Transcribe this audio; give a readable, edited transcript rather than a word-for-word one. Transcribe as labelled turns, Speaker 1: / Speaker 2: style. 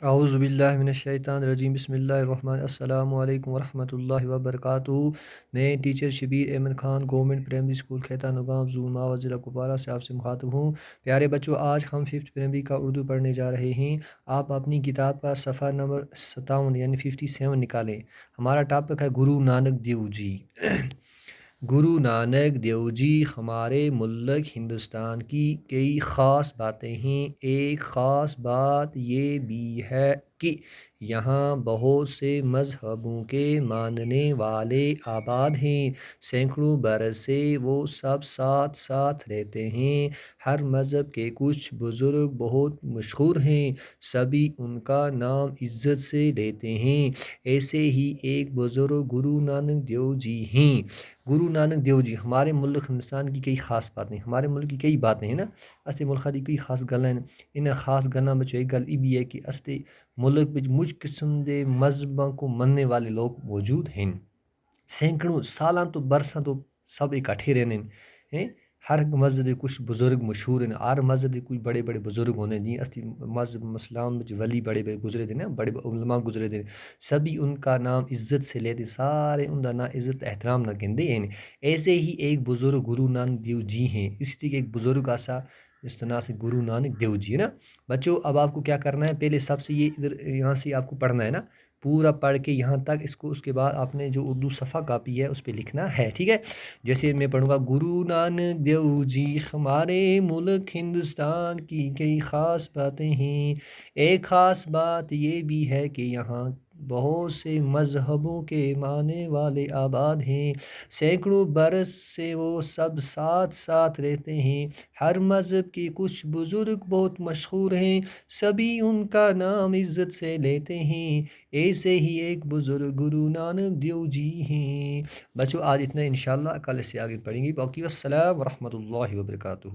Speaker 1: اعوذ باللہ من الشیطان الرجیم بسم اللہ الرحمن السلام علیکم ورحمۃ اللہ وبرکاتہ۔ میں teacher Shabir Ahmad Khan government primary school Khaitan Gam zone ماوہ ضلع کپوارہ سے آپ سے مخاطب ہوں۔ پیارے بچوں، آج ہم 5th پرائمری کا اردو پڑھنے جا رہے ہیں۔ آپ اپنی کتاب کا صفحہ نمبر 57 یعنی 57 نکالیں۔ ہمارا ٹاپک ہے گرو نانک دیو جی۔ گرو نانک دیو جی ہمارے ملک ہندوستان کی کئی خاص باتیں ہیں۔ ایک خاص بات یہ بھی ہے کہ یہاں بہت سے مذہبوں کے ماننے والے آباد ہیں۔ سینکڑوں برس سے وہ سب ساتھ ساتھ رہتے ہیں۔ ہر مذہب کے کچھ بزرگ بہت مشہور ہیں، سبھی ان کا نام عزت سے لیتے ہیں۔ ایسے ہی ایک بزرگ گرو نانک دیو جی ہیں۔ گرو نانک دیو جی ہمارے ملک ہندوستان کی کئی خاص باتیں، ہمارے ملک کی کئی باتیں ہیں نا، استے ملک کی کئی خاص گلاں ہیں۔ ان خاص گلاں بچ ایک گل یہ بھی ہے کہ استے ملک بچ مجھ قسم دے مذہباں کو مننے والے لوگ موجود ہیں۔ سینکڑوں سالاں تو برساں تو سب اکٹھے رہنے ہیں۔ ہر مذہب کے کچھ بزرگ مشہور ہیں، ہر مذہب کے کچھ بڑے بڑے بزرگ ہونے جی استی مذہب اسلام وچ ولی بڑے بڑے گزرے تھے نا، بڑے علماء گزرے تھے، سبھی ان کا نام عزت سے لیتے، سارے ان کا نام عزت احترام نہ کہندے ہیں۔ ایسے ہی ایک بزرگ گرو نانک دیو جی ہیں۔ اس لیے ایک بزرگ ایسا اس طرح سے گرو نانک دیو جی ہے نا۔ بچوں اب آپ کو کیا کرنا ہے، پہلے سب سے یہ ادھر یہاں سے آپ کو پڑھنا ہے نا، پورا پڑھ کے یہاں تک اس کو، اس کے بعد آپ نے جو اردو صفحہ کاپی ہے اس پہ لکھنا ہے، ٹھیک ہے۔ جیسے میں پڑھوں گا، گرو نانک دیو جی ہمارے ملک ہندوستان کی کئی خاص باتیں ہیں۔ ایک خاص بات یہ بھی ہے کہ یہاں بہت سے مذہبوں کے ماننے والے آباد ہیں۔ سینکڑوں برس سے وہ سب ساتھ ساتھ رہتے ہیں۔ ہر مذہب کے کچھ بزرگ بہت مشہور ہیں، سبھی ان کا نام عزت سے لیتے ہیں۔ ایسے ہی ایک بزرگ گرو نانک دیو جی ہیں۔ بچوں آج اتنا انشاءاللہ، کل سے آگے پڑھیں گے۔ باقی السلام ورحمۃ اللہ وبرکاتہ۔